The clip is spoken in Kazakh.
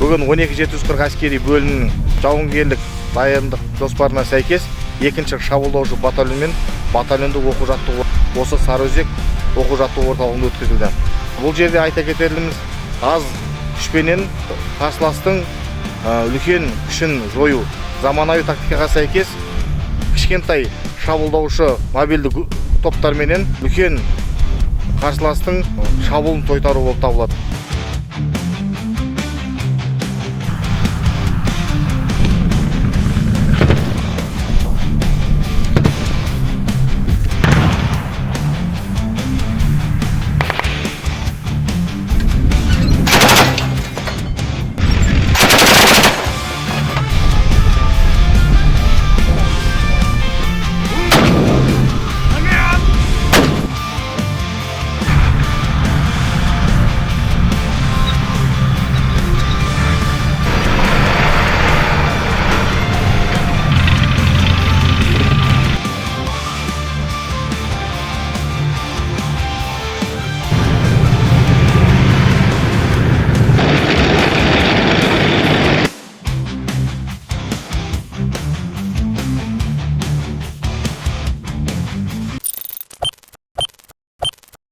Бүгін 12740 әскери бөлімнің жауынгерлік дайындық жоспарына сәйкес екінші шабуылдаушы батальонмен батальондық оқу-жаттығуы осы Сарыөзек оқу-жаттығу орталығында өткізілді. Бұл жерде айта кетерліміз, аз күшпенен қарсыластың үлкен күшін жою. Заманауи тактикаға сәйкес кішкентай шабуылдаушы мобильді топтарменен үлкен қарсыластың шабуылын тойтару болып табылады.